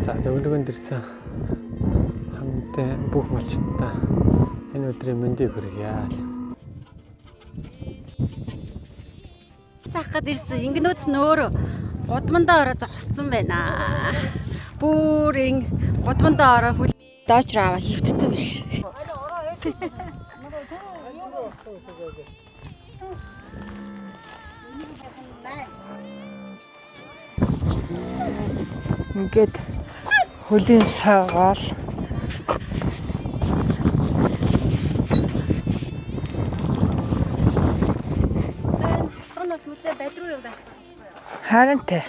За зөвлөгөөнд ирсэн хамтдаа бүх малчтаа энэ өдрийн мэндийг хүргье. Сахад ирсэн ингэнүүд нь өөрөө гудмандаа ороо зогссон байна. Бүрийн гудмандаа ороо хөл доочроо аваа хөвтцсэн биш. Ингээд хөлийн цагаал Тонос мүлээ байдруу юм байна. харин тэ.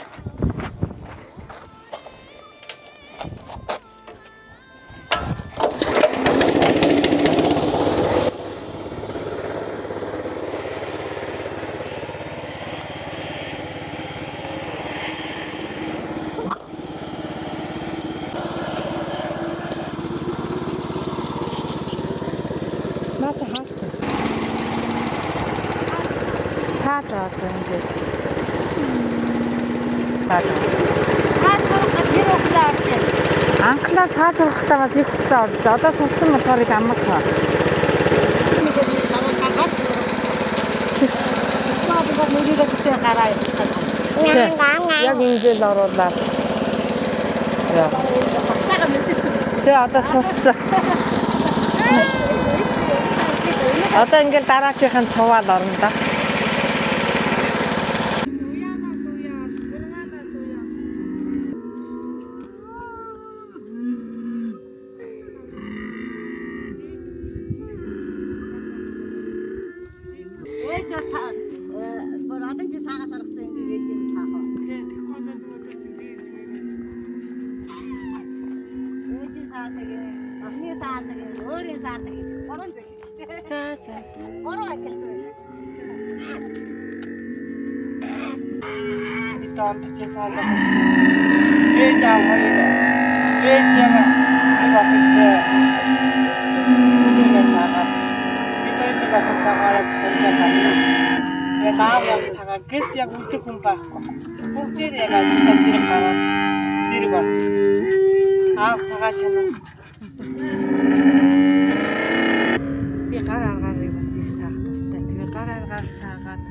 Нааца хаалт. Цаажаад ингээд. Анхлаа цааж авахтаа бас их хугацаа орсон. Одоо сурсан болохоор их амархан. Яг ингэж оруулаад. Яа. Тэгээ одоо сурцсан. Одоо ингээд дараачихын цуваад орно да. Донд чи сааж авч. Ээж аа хоёр. Ээж яга нэг апт бүдүүнээ саагаад. Би тойрог аптагаа яг болжаад байна. Тэгээд аав яг цагаа гэрт яг үлдэх хүн байхгүй. Бүгдээр яг ажидаа зэрэг гараад зэрэг орж. Аав цагаа чанаа. Би гар аргаарыг бас их саах дуртай. Тэгээд гар аргаар саагаад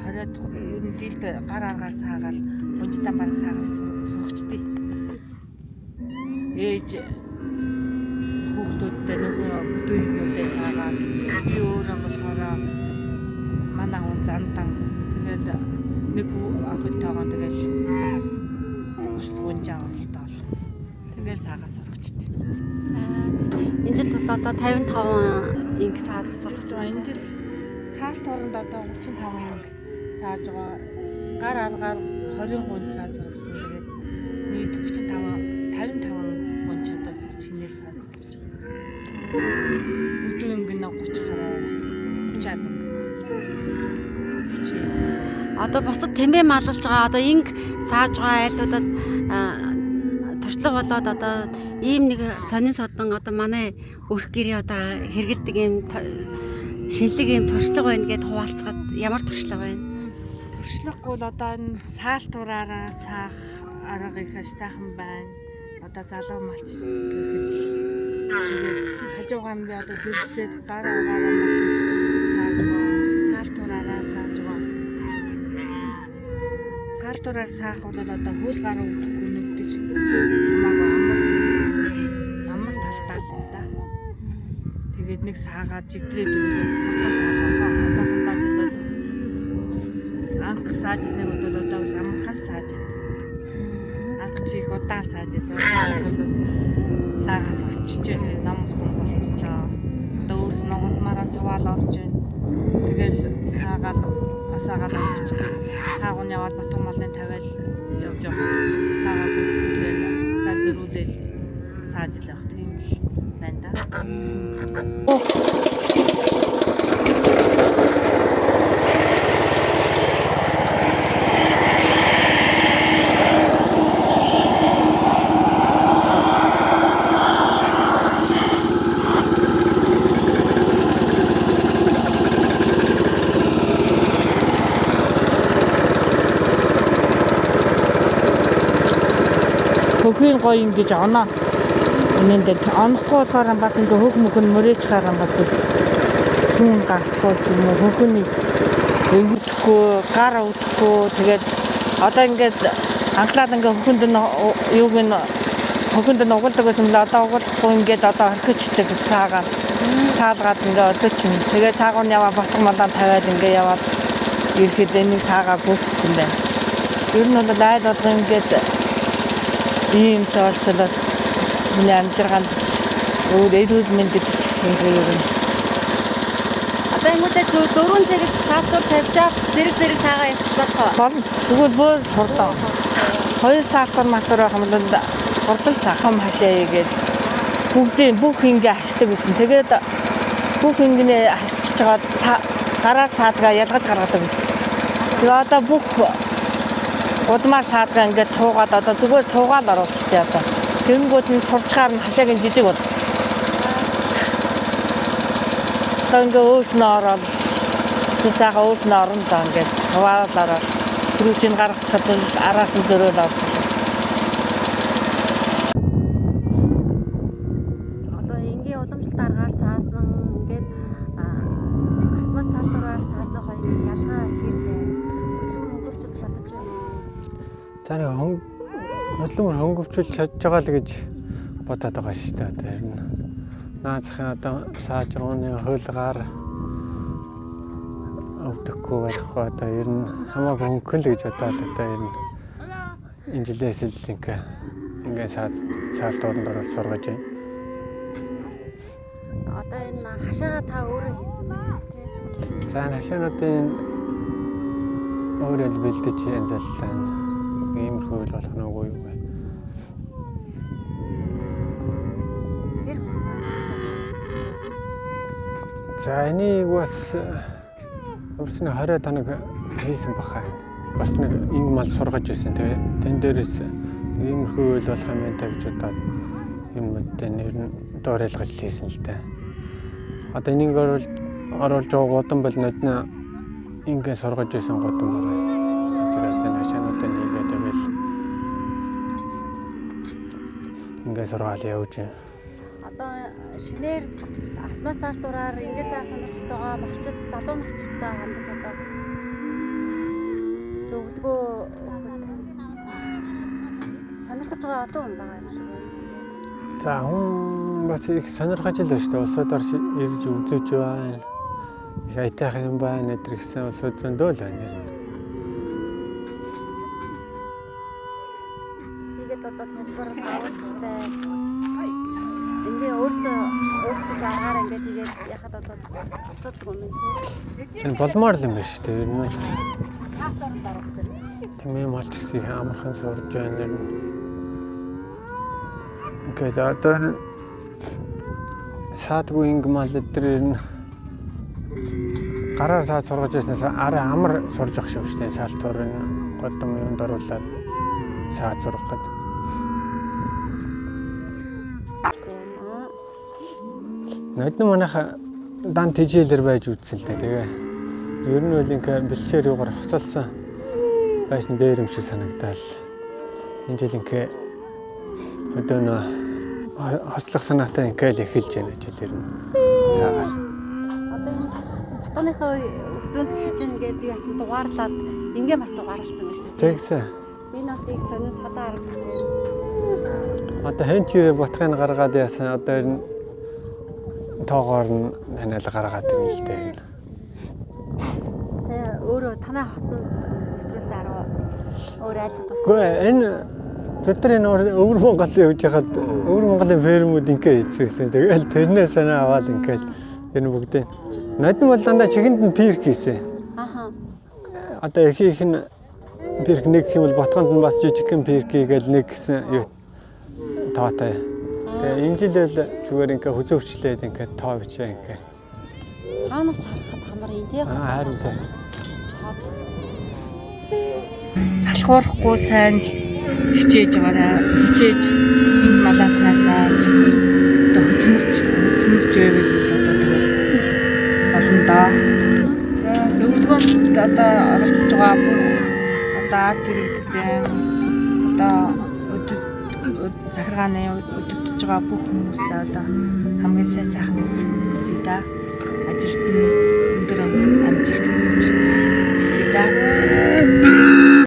20-д ер нь жилд гар аргаар саагаад унжтаа баг саагаад суугчдээ. Ээж хүүхдүүдтэй нөгөө бүдүүнүүдээ саагаад би өөрөө болохоор манай хүн зандан тэгээд нэг охинтойгоо тэгээд устгуунжаа оролдоол. Тэгээд саагаад сурагчдээ. Энэ жил бол одоо 55 инг сааж сурах байна. Энэ жил саалт оронд одоо 35 инг сааж байгаа. Гар аргаар 20 гуйн сааж сургасан. Тэгээд нийт 55 гуйн чадаас шинээр сааж сурч байгаа. Өдөр ингэн 30 гараа 30-аад инг. Одоо бусад тэмээ маллаж байгаа одоо инг сааж байгаа айлуудад туршлага болоод одоо ийм нэг сонин содон одоо манай өрх гэрээ одоо хэрэгэлдэг ийм шинэлэг ийм туршлага байна гэдээ хуваалцахад ямар туршлага байна? Туршлаггүй л одоо энэ саалтураараа саах арга их аштайхан байна. Одоо залуу малч гэхэд хажуугаар нь би одоо зэрэгцээд гар агаараа бас их сааж байгаа. Саалтураараа сааж байгаа. Саалтураар саах бол одоо хөл гараа өгөхгүй нэгдэж хамаагүй амар талтай л да. Тэгээд нэг саагаад жигдрээд өгөөс хурдан саахаа одоохондоо жилээс анх сааж нэг бол одоо бас амархан сааж байна. Анх чи их удаан сааж байсан. Саагаас урчиж байна. Намхан болчихлоо. Одоо өөрс нь удмаараа цаваал орж байна. Тэгээд саагаад асаагаад авчихдаг. Саагуун яваад Батхан малын тавиал явж байгаа. Саагаа гүйцэтгэлээ зөрүүлээл сааж л явах тийм л байна да. хөхрийн гоё ингэж оноо энэнд онохгүй болохоор бас ингээ хөг мөх нь мөрөөж гараа бас сүүн гарахгүй ч юм уу хөхний өвдөхгүй гар өвдөхгүй тэгээд одоо ингээд анхлаад ингээ хөхөнд нь юуг нь хөхөнд нь угуулдаг байсан л одоо угуулахгүй ингээд одоо орхичдаг саалгаад ингээ одоо чинь тэгээд цаагуун яваа ботгон молоо тавиад ингээ яваад ирэхэд энийг цаагаа бүцсэн байна. Ер нь бол айл болгоо ингээд ийм тоолцолоо миний амжиргаанд өөр эрүүл мэндэд ч гэсэн юм. Одоо юм уу те дөрвөн зэрэг саатуур тавьчаад зэрэг саагаа явчих болох. Болно. Тэгвэл бүр хурдан. 2 саатуур матуур байх юм бол хурдан сахам хашаа игээд бүгдийн бүх ингээ хашдаг байсан. Тэгээд бүх ингээ хашиж чагаад гараа саадгаа ялгаж гаргадаг байсан. Тэгээ одоо бүх удмаар саадгаа ингээ цуугаад одоо зүгээр цуугаад оруулчихтэй одоо. Тэнгүүд нь сурчгаар нь хашаагийн жижиг бол. Одоо ингээ өөснөө ороод тусаага өөснөө орон доо ингээ хаваалаараа түрүүчийн гаргачихад араас нь зөрөөл авчих. Одоо энгийн уламжлалт аргаар саасан ингээд автомат саалтураар саасан хоёрын ялгаа хэр байна? Хөдөлмөр хөнгөвчилж чадчих юм уу? За нэг хөдөлмөр хөнгөвчүүлж чадж байгаа л гэж бодоод байгаа шүү дээ. Одоо ер нь наацхан одоо сааж ууны хөлгаар өвдөхгүй байхгүй одоо ер нь хамаагүй хөнгөн л гэж бодоод одоо ер нь энэ жилээс л ингээ саалтууранд ороод сургаж байна. Одоо энэ хашаага та өөрөө хийсэн байх тий. За хашаануудын өөрөө л бэлдэж янзаллаа. Иймэрхүү л болох нь үгүй юу. Хэр хугацаанд хашаага? За энийг бас өвсний 20 тоног хийсэн баха. Бас нэг инг мал сургаж ирсэн. Тэгээ тэн дээрээс иймэрхүү л болох юм байна гэж бодоод юм мэдээ нэр нь дуурайлгаж хийсэн л дээ. Одоо энийг оруулж байгаа гудам бол нөднө ингээ сургаж ирсэн гудам байгаа. Тэрээс энэ хашаануудаа нэгээ тэгэл ингээ сургаал явж байна. Одоо шинээр автомат саалтураар ингээд сайн сонирхолтойгоо малчид залуу малчидтай хандаж одоо зөвлөгөө өгөхөд сонирхож байгаа олон хүн байгаа юм шиг байна. За хүн бас их сонирхож л байна шүү дээ. Улсуудаар ирж үзэж байна. Их айтайх юм байна гэдэр гэсэн улсууд зөндөө л байна. Тэгээд бол хэлбэр авалттай ингээ өөрсдөө агаар ингээ тэгээд яхад бол асуудалгүй юм тий. Энэ болмоор л юм байна шүү дээ. Ер нь тэмээ малч гэсэн амархан сурж байна. Ингээд одоо саадгүй инг мал дээр нь гараар саад сургаж байснаас арай амар сурж явах шиг шүү дээ. Саалтуурын годом юунд оруулаад саад сурах гэдэг. Нөднө манайха дан тэжээлэр байж үзсэн л дээ. Тэгээ ер нь бол ингээ бэлчээр юугаар хосолсон байсан дээр юм шиг санагдал. Энэ жил ингээ одоо нөө хослох санаатай ингээл эхэлж байна гэж тэр нь цаагаал. Одоо энэ ботоныхоо зүүнд хийж ингээд яатсан дугаарлаад ингээ бас дугаарлцсан байна шүү дээ. Тэгсэн. Энэ бас их сонин содоо харагдаж байна. Одоо хэн чирээ ботхыг гаргаад яасан одоо ер нь тоогоор нь анил гаргаад ирнэ л дээ. Тэгээ өөрөө танай хотод нэвтрүүлсэн 10 өөр айлууд бас. Гэхдээ энэ бид нар энэ өвөр Монгол явж хахад өвөр Монголын фермүүд ингээ хийчихсэн. Тэгэл тэрнээ санаа аваад ингээл энэ бүгдээ. Нодн бол дандаа чигэнд нь пирк хийсэн. Аха. Одоо их нь пирк нэг гэх юм бол ботгонд нь бас жижигхэн пирк хийгээл нэг гэсэн юу тоотой. Тэгээ энэ жил л зүгээр ингээ хүзөвчлээд ингээ тоо бичээ ингээ. Хаанаас ч харахад хамар юм тий. Харин тий. Залхуурахгүй сайн хичээж энэ малаа саасааж одоо хөдөлмөрч байвал одоо тэгээ болно доо. За зөвлөгөөнд одоо оролцож байгаа бүх одоо арт иргэдтэй одоо захиргааны удирдах байгаа бүх хүмүүстээ одоо хамгийн сайн сайхныг хүсье да. Ажилд нь өндөр амжилт хүсэж хүсье да.